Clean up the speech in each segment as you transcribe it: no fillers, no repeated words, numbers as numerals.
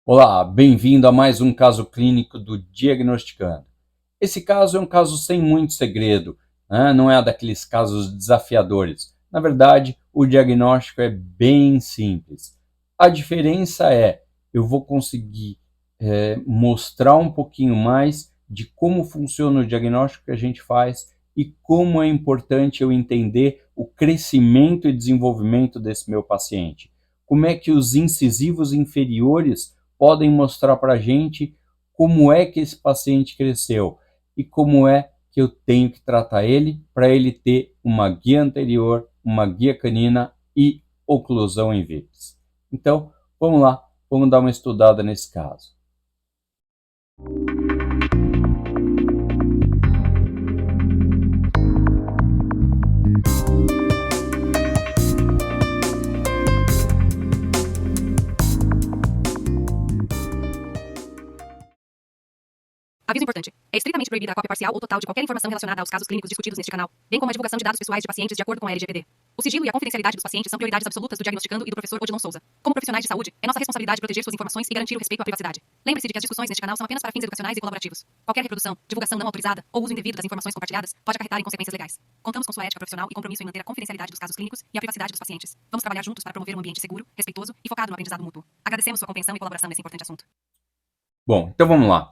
Olá, bem-vindo a mais um caso clínico do Diagnosticando. Esse caso é um caso sem muito segredo, né? Não é daqueles casos desafiadores. Na verdade, o diagnóstico é bem simples. A diferença é, eu vou conseguir mostrar um pouquinho mais de como funciona o diagnóstico que a gente faz e como é importante eu entender o crescimento e desenvolvimento desse meu paciente. Como é que os incisivos inferiores podem mostrar para a gente como é que esse paciente cresceu e como é que eu tenho que tratar ele para ele ter uma guia anterior, uma guia canina e oclusão em VIPs. Então, vamos lá, vamos dar uma estudada nesse caso. Aviso importante. É estritamente proibida a cópia parcial ou total de qualquer informação relacionada aos casos clínicos discutidos neste canal, bem como a divulgação de dados pessoais de pacientes de acordo com a LGPD. O sigilo e a confidencialidade dos pacientes são prioridades absolutas do Diagnosticando e do professor Odilon Souza. Como profissionais de saúde, é nossa responsabilidade proteger suas informações e garantir o respeito à privacidade. Lembre-se de que as discussões neste canal são apenas para fins educacionais e colaborativos. Qualquer reprodução, divulgação não autorizada ou uso indevido das informações compartilhadas pode acarretar em consequências legais. Contamos com sua ética profissional e compromisso em manter a confidencialidade dos casos clínicos e a privacidade dos pacientes. Vamos trabalhar juntos para promover um ambiente seguro, respeitoso e focado no aprendizado mútuo. Agradecemos sua compreensão e colaboração nesse importante assunto. Bom, então vamos lá.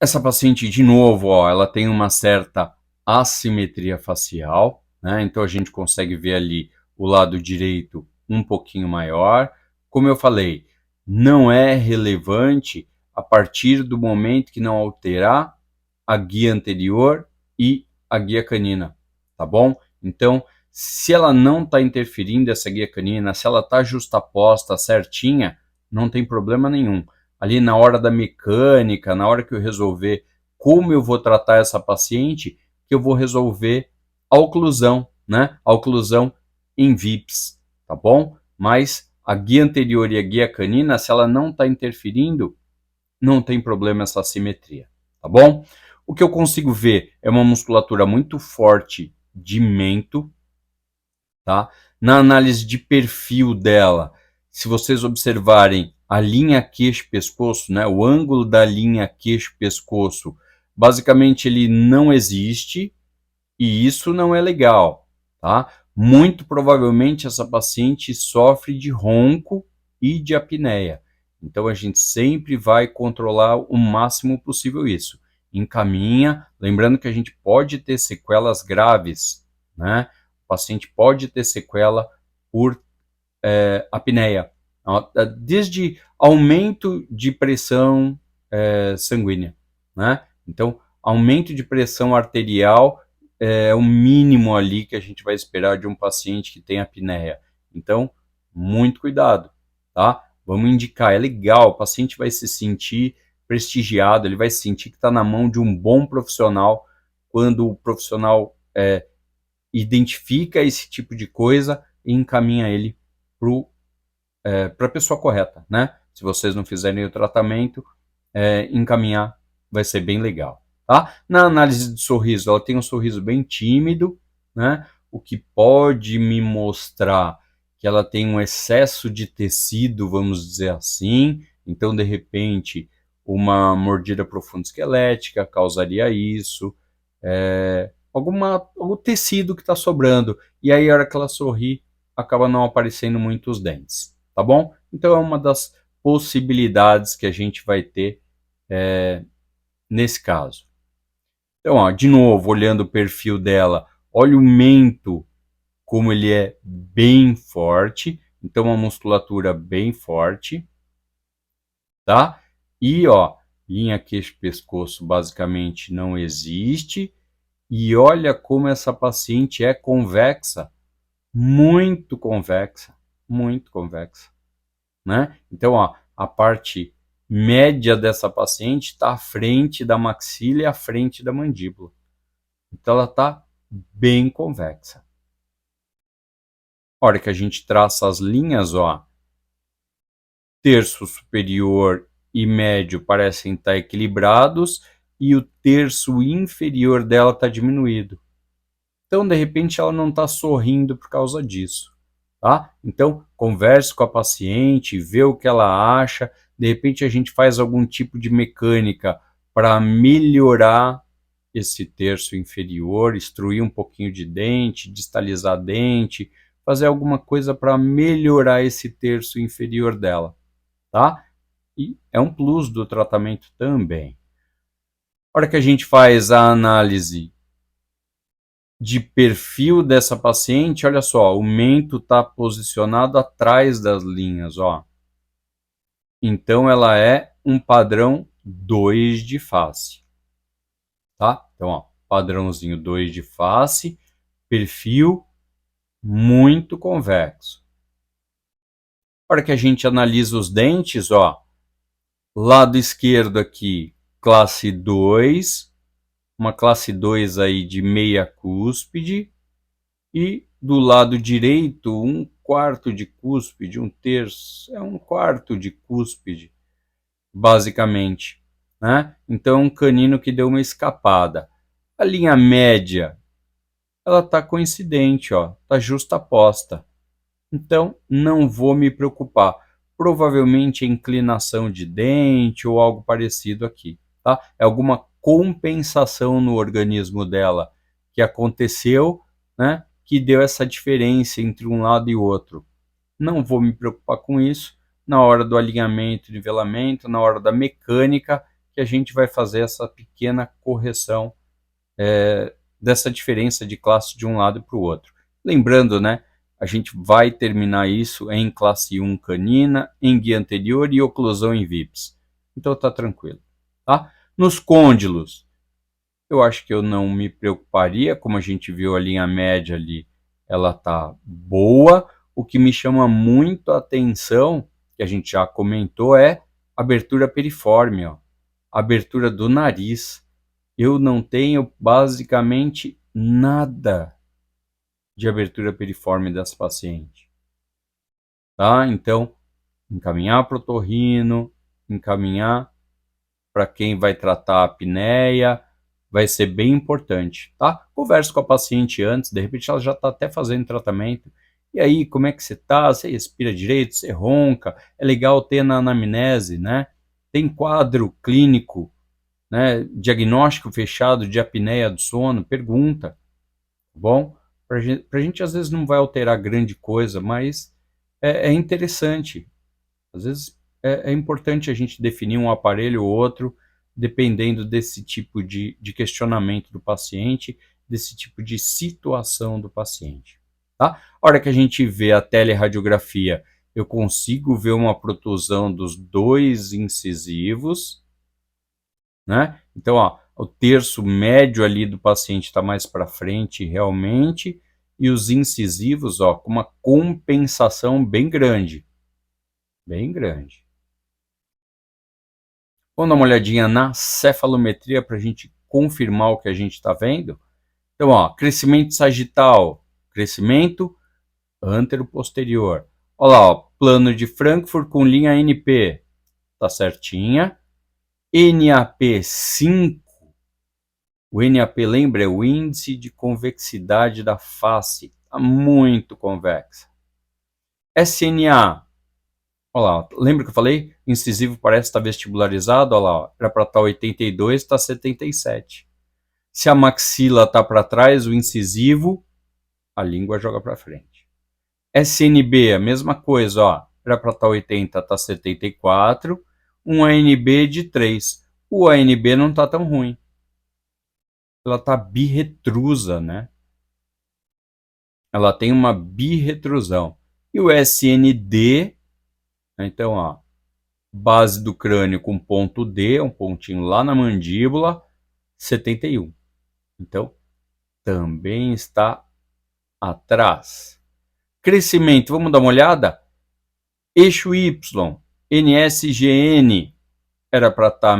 Essa paciente, de novo, ela tem uma certa assimetria facial, né? Então a gente consegue ver ali o lado direito um pouquinho maior. Como eu falei, não é relevante a partir do momento que não alterar a guia anterior e a guia canina, tá bom? Então, se ela não está interferindo essa guia canina, se ela está justaposta, certinha, não tem problema nenhum. Ali na hora da mecânica, na hora que eu resolver como eu vou tratar essa paciente, que eu vou resolver a oclusão, né? A oclusão em VIPs, tá bom? Mas a guia anterior e a guia canina, se ela não está interferindo, não tem problema essa assimetria, tá bom? O que eu consigo ver é uma musculatura muito forte de mento, tá? Na análise de perfil dela, se vocês observarem a linha queixo-pescoço, né, o ângulo da linha queixo-pescoço, basicamente ele não existe e isso não é legal, tá? Muito provavelmente essa paciente sofre de ronco e de apneia. Então a gente sempre vai controlar o máximo possível isso. Encaminha, lembrando que a gente pode ter sequelas graves, né? O paciente pode ter sequela por apneia, desde aumento de pressão sanguínea, né? Então, aumento de pressão arterial é o mínimo ali que a gente vai esperar de um paciente que tem apneia. Então, muito cuidado, tá? Vamos indicar, é legal, o paciente vai se sentir prestigiado, ele vai se sentir que está na mão de um bom profissional quando o profissional identifica esse tipo de coisa e encaminha ele para a pessoa correta, né? Se vocês não fizerem o tratamento, encaminhar vai ser bem legal, tá? Na análise de sorriso, ela tem um sorriso bem tímido, né? O que pode me mostrar que ela tem um excesso de tecido, vamos dizer assim. Então, de repente, uma mordida profunda esquelética causaria isso. Algum tecido que está sobrando. E aí, a hora que ela sorri, acaba não aparecendo muitos dentes, tá bom? Então, é uma das possibilidades que a gente vai ter nesse caso. Então, de novo, olhando o perfil dela, olha o mento, como ele é bem forte. Então, uma musculatura bem forte, tá? E, linha queixo-pescoço basicamente não existe. E olha como essa paciente é convexa, muito convexa, muito convexa, né? Então, a parte média dessa paciente está à frente da maxila e à frente da mandíbula. Então, ela está bem convexa. A hora que a gente traça as linhas, terço superior e médio parecem estar equilibrados e o terço inferior dela está diminuído. Então, de repente, ela não está sorrindo por causa disso. tá? Então, converse com a paciente, vê o que ela acha, de repente a gente faz algum tipo de mecânica para melhorar esse terço inferior, extruir um pouquinho de dente, distalizar dente, fazer alguma coisa para melhorar esse terço inferior dela, tá? E é um plus do tratamento também. A hora que a gente faz a análise de perfil dessa paciente, olha só, o mento está posicionado atrás das linhas, ó. Então ela é um padrão 2 de face, tá? Então, ó, padrãozinho 2 de face, perfil muito convexo. A hora que a gente analisa os dentes, ó, lado esquerdo aqui, classe 2, uma classe 2 aí de meia cúspide, e do lado direito, um quarto de cúspide, um terço, é um quarto de cúspide, basicamente, né? Então, um canino que deu uma escapada. A linha média, ela está coincidente, ó, está justaposta. Então, não vou me preocupar. Provavelmente é inclinação de dente ou algo parecido aqui, tá? É alguma compensação no organismo dela que aconteceu, né? Que deu essa diferença entre um lado e outro. Não vou me preocupar com isso. Na hora do alinhamento, nivelamento, na hora da mecânica, que a gente vai fazer essa pequena correção dessa diferença de classe de um lado para o outro. Lembrando, né, a gente vai terminar isso em classe 1 canina, em guia anterior e oclusão em VIPs. Então tá tranquilo. Tá? Nos côndilos, eu acho que eu não me preocuparia, como a gente viu a linha média ali, ela tá boa. O que me chama muito a atenção, que a gente já comentou, é abertura periforme, ó, abertura do nariz. Eu não tenho basicamente nada de abertura periforme dessa paciente, tá? Então, encaminhar para o otorrino, encaminhar para quem vai tratar a apneia, vai ser bem importante, tá? Converse com a paciente antes, de repente ela já está até fazendo tratamento. E aí, como é que você está? Você respira direito? Você ronca? É legal ter na anamnese, né? Tem quadro clínico, né? Diagnóstico fechado de apneia do sono? Pergunta, tá bom? Pra gente às vezes não vai alterar grande coisa, mas é interessante. Às vezes é importante a gente definir um aparelho ou outro, dependendo desse tipo de questionamento do paciente, desse tipo de situação do paciente. Tá? A hora que a gente vê a teleradiografia, eu consigo ver uma protusão dos dois incisivos, né? Então, ó, o terço médio ali do paciente está mais para frente realmente, e os incisivos, ó, com uma compensação bem grande. Bem grande. Vamos dar uma olhadinha na cefalometria para a gente confirmar o que a gente está vendo. Então, ó, crescimento sagital, crescimento antero-posterior. Olha lá, ó, plano de Frankfurt com linha NP, tá certinha. NAP 5, o NAP, lembra, é o índice de convexidade da face, está muito convexa. SNA, olha lá, lembra que eu falei? Incisivo parece estar vestibularizado, olha lá, era para estar 82, está 77. Se a maxila está para trás, o incisivo, a língua joga para frente. SNB, a mesma coisa, ó, era para estar 80, está 74. Um ANB de 3. O ANB não está tão ruim. Ela está birretrusa, né? Ela tem uma birretrusão. E o SND, então, ó, base do crânio com ponto D, um pontinho lá na mandíbula, 71. Então, também está atrás. Crescimento, vamos dar uma olhada? Eixo Y, NSGN, era para estar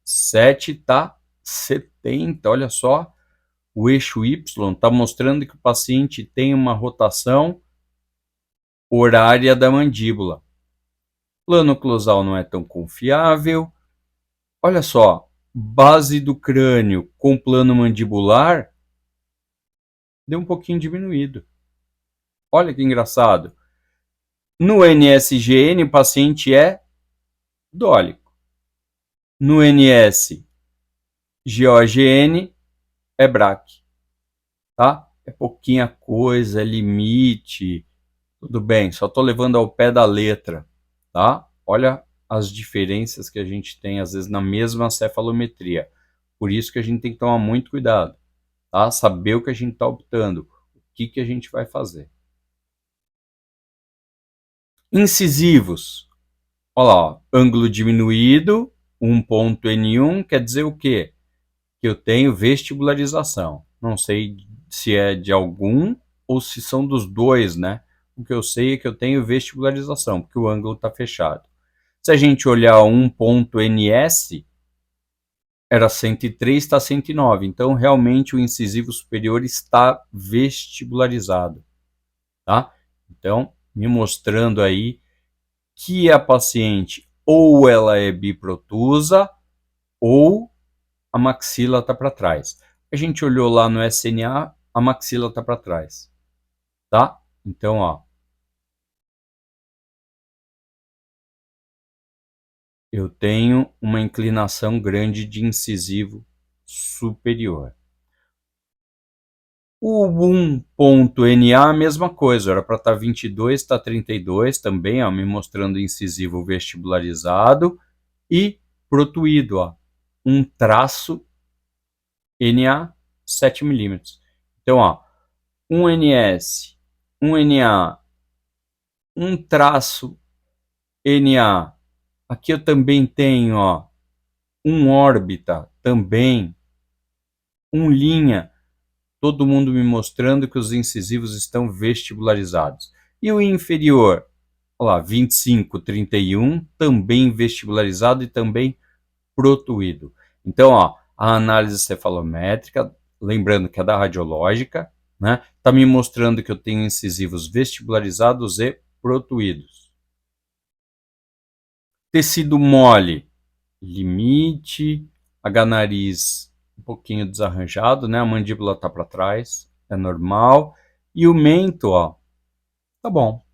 67, tá 70, olha só. O eixo Y está mostrando que o paciente tem uma rotação horária da mandíbula. Plano oclusal não é tão confiável. Olha só, base do crânio com plano mandibular deu um pouquinho diminuído. Olha que engraçado. No NSGN, o paciente é dólico. No NSGOGN, é BRAC. Tá? É pouquinha coisa, é limite. Tudo bem, só estou levando ao pé da letra. Tá? Olha as diferenças que a gente tem, às vezes, na mesma cefalometria. Por isso que a gente tem que tomar muito cuidado. Tá? Saber o que a gente está optando. O que a gente vai fazer. Incisivos. Olha lá, ó, ângulo diminuído, 1.N1, quer dizer o quê? Que eu tenho vestibularização. Não sei se é de algum ou se são dos dois, né? O que eu sei é que eu tenho vestibularização, porque o ângulo está fechado. Se a gente olhar 1.NS, era 103, está 109. Então, realmente, o incisivo superior está vestibularizado. Tá? Então, me mostrando aí que a paciente ou ela é biprotusa ou a maxila está para trás. A gente olhou lá no SNA, a maxila está para trás. Tá? Então, ó, eu tenho uma inclinação grande de incisivo superior. O 1.NA, a mesma coisa, era para estar 22, está 32 também, ó, me mostrando incisivo vestibularizado e protuído, ó, um traço NA 7 milímetros. Então, ó, um NS, um NA, um traço NA. Aqui eu também tenho, ó, um órbita também, um linha, todo mundo me mostrando que os incisivos estão vestibularizados. E o inferior, olha lá, 25, 31, também vestibularizado e também protuído. Então, ó, a análise cefalométrica, lembrando que é da radiológica, né, está me mostrando que eu tenho incisivos vestibularizados e protuídos. Tecido mole, limite, H-nariz um pouquinho desarranjado, né? A mandíbula está para trás, é normal. E o mento, ó, tá bom.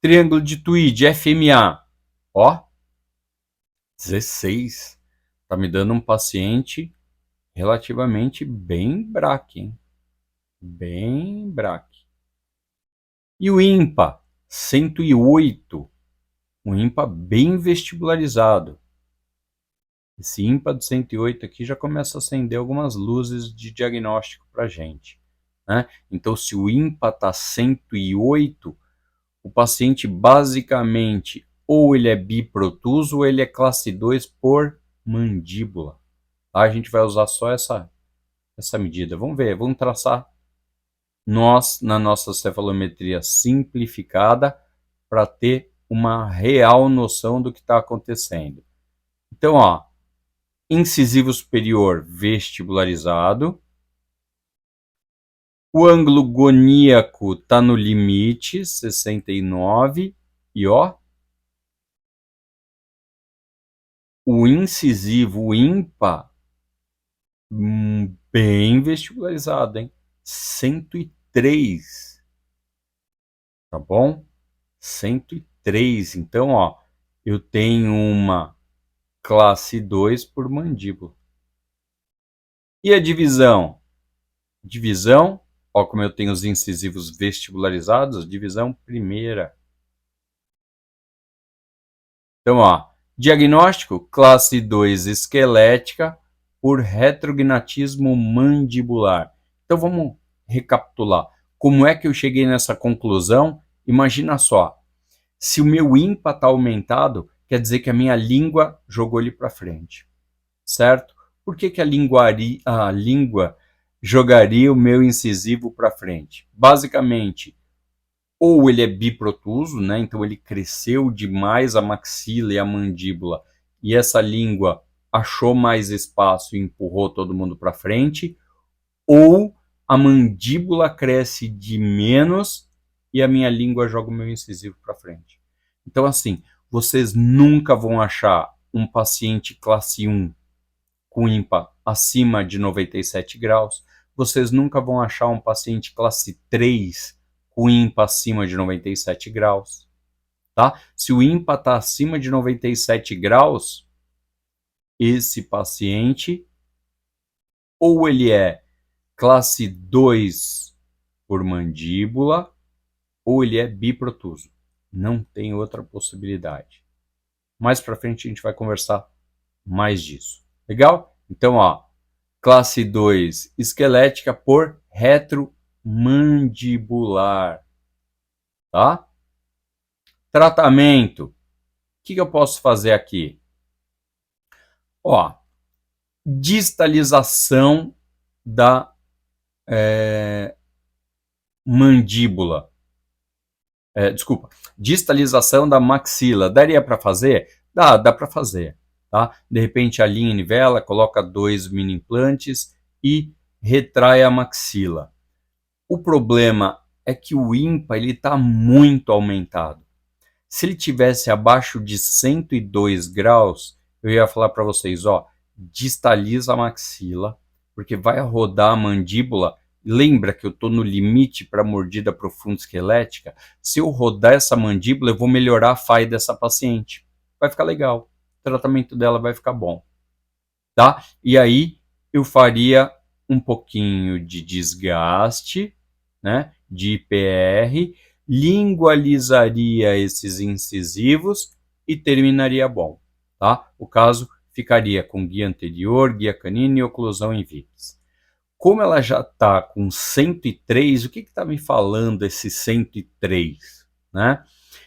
Triângulo de Tweed, FMA, ó, 16. Tá me dando um paciente relativamente bem braque, hein? Bem braque. E o IMPA, 108. Um IMPA bem vestibularizado. Esse IMPA de 108 aqui já começa a acender algumas luzes de diagnóstico para a gente. Né? Então, se o IMPA está 108, o paciente basicamente ou ele é biprotuso ou ele é classe 2 por mandíbula. Tá? A gente vai usar só essa medida. Vamos ver, vamos traçar nós na nossa cefalometria simplificada para ter uma real noção do que está acontecendo. Então, ó, incisivo superior vestibularizado, o ângulo goníaco está no limite, 69, e ó, o incisivo, o ímpar, bem vestibularizado, hein? 103, tá bom? 103, então, ó, eu tenho uma classe 2 por mandíbula. E a divisão? Divisão, ó, como eu tenho os incisivos vestibularizados, divisão primeira. Então, ó, diagnóstico, classe 2 esquelética por retrognatismo mandibular. Então, vamos recapitular. Como é que eu cheguei nessa conclusão? Imagina só, se o meu ímpa está aumentado, quer dizer que a minha língua jogou ele para frente, certo? Por que a língua jogaria o meu incisivo para frente? Basicamente, ou ele é biprotuso, né? Então ele cresceu demais a maxila e a mandíbula, e essa língua achou mais espaço e empurrou todo mundo para frente, ou a mandíbula cresce de menos e a minha língua joga o meu incisivo para frente. Então, assim, vocês nunca vão achar um paciente classe 1 com ímpa acima de 97 graus. vocês nunca vão achar um paciente classe 3 com ímpa acima de 97 graus. Tá? Se o ímpa está acima de 97 graus, esse paciente ou ele é classe 2 por mandíbula, ou ele é biprotuso. Não tem outra possibilidade. Mais para frente a gente vai conversar mais disso. Legal? Então, ó, classe 2 esquelética por retromandibular. Tá? Tratamento. O que eu posso fazer aqui? Ó, distalização da mandíbula. Desculpa, distalização da maxila. Daria para fazer? Dá para fazer. Tá? De repente alinha a nivela, coloca 2 mini implantes e retrai a maxila. O problema é que o ímpa está muito aumentado. Se ele tivesse abaixo de 102 graus, eu ia falar para vocês, ó, distaliza a maxila, porque vai rodar a mandíbula. Lembra que eu estou no limite para mordida profunda esquelética? Se eu rodar essa mandíbula, eu vou melhorar a FAI dessa paciente. Vai ficar legal. O tratamento dela vai ficar bom. Tá? E aí eu faria um pouquinho de desgaste, né, de IPR, lingualizaria esses incisivos e terminaria bom. Tá? O caso ficaria com guia anterior, guia canina e oclusão em vias. Como ela já está com 103, o que está me falando esse 103? Né?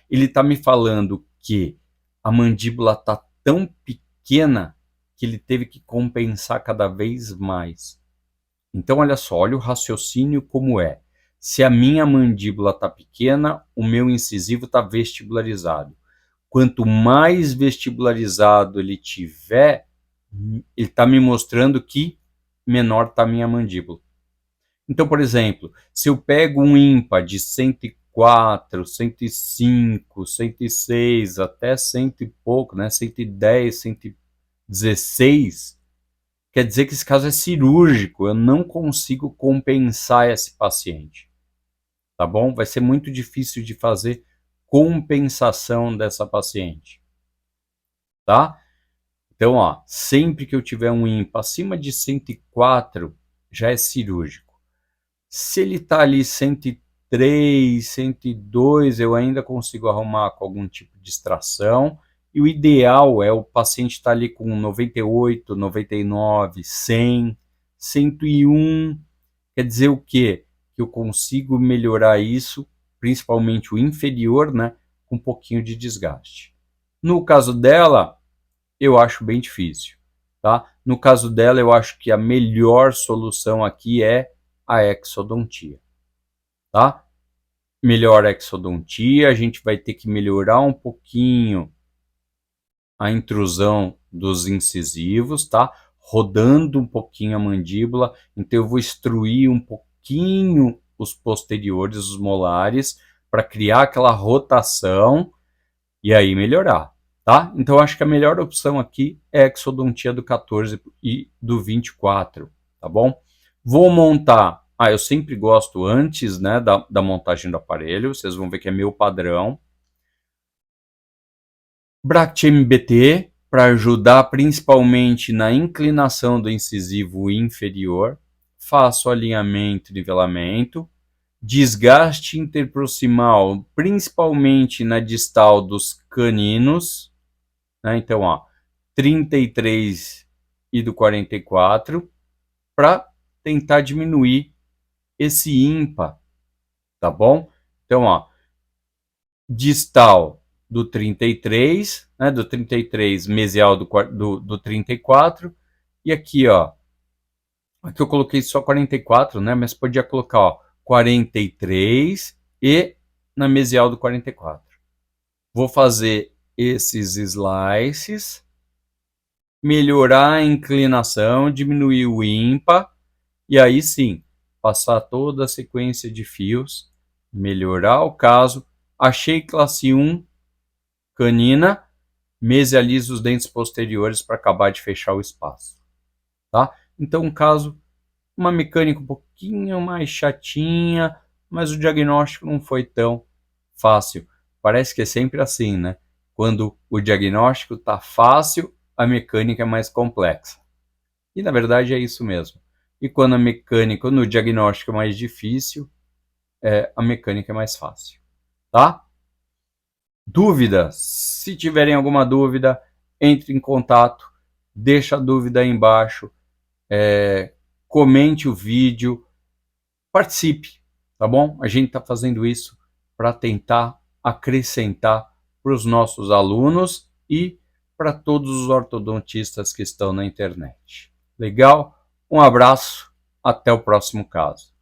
Ele está me falando que a mandíbula está tão pequena que ele teve que compensar cada vez mais. Então, olha só, olha o raciocínio como é. Se a minha mandíbula está pequena, o meu incisivo está vestibularizado. Quanto mais vestibularizado ele tiver, ele está me mostrando que menor está a minha mandíbula. Então, por exemplo, se eu pego um ímpa de 104, 105, 106, até 100 e pouco, né, 110, 116, quer dizer que esse caso é cirúrgico, eu não consigo compensar esse paciente. Tá bom? Vai ser muito difícil de fazer compensação dessa paciente. Tá? Então, ó, sempre que eu tiver um ímpa acima de 104, já é cirúrgico. Se ele está ali 103, 102, eu ainda consigo arrumar com algum tipo de extração. E o ideal é o paciente estar ali com 98, 99, 100, 101. Quer dizer o quê? Que eu consigo melhorar isso, principalmente o inferior, né, com um pouquinho de desgaste. No caso dela, eu acho bem difícil. Tá? No caso dela, eu acho que a melhor solução aqui é a exodontia. Tá? Melhor exodontia, a gente vai ter que melhorar um pouquinho a intrusão dos incisivos, tá? Rodando um pouquinho a mandíbula, então eu vou extruir um pouquinho os posteriores, os molares, para criar aquela rotação e aí melhorar, tá? Então eu acho que a melhor opção aqui é a exodontia do 14 e do 24, tá bom? Vou montar, eu sempre gosto antes, né, da montagem do aparelho, vocês vão ver que é meu padrão. Bract MBT, para ajudar principalmente na inclinação do incisivo inferior. Faço alinhamento e nivelamento. Desgaste interproximal, principalmente na distal dos caninos. Né? Então, ó, 33 e do 44, para tentar diminuir esse ímpa, tá bom? Então, ó, distal do 33, né, do 33 mesial do 34, e aqui, ó, aqui eu coloquei só 44, né, mas podia colocar, ó, 43 e na mesial do 44. Vou fazer esses slices, melhorar a inclinação, diminuir o ímpa, e aí sim, passar toda a sequência de fios, melhorar o caso. Achei classe 1, canina, mesializa os dentes posteriores para acabar de fechar o espaço. Tá? Então, um caso uma mecânica um pouquinho mais chatinha, mas o diagnóstico não foi tão fácil. Parece que é sempre assim, né? Quando o diagnóstico está fácil, a mecânica é mais complexa. E na verdade é isso mesmo. E quando a mecânica, quando o diagnóstico é mais difícil, a mecânica é mais fácil. Tá? Dúvidas? Se tiverem alguma dúvida, entre em contato, deixa a dúvida aí embaixo, comente o vídeo, participe, tá bom? A gente está fazendo isso para tentar acrescentar para os nossos alunos e para todos os ortodontistas que estão na internet. Legal? Um abraço, até o próximo caso.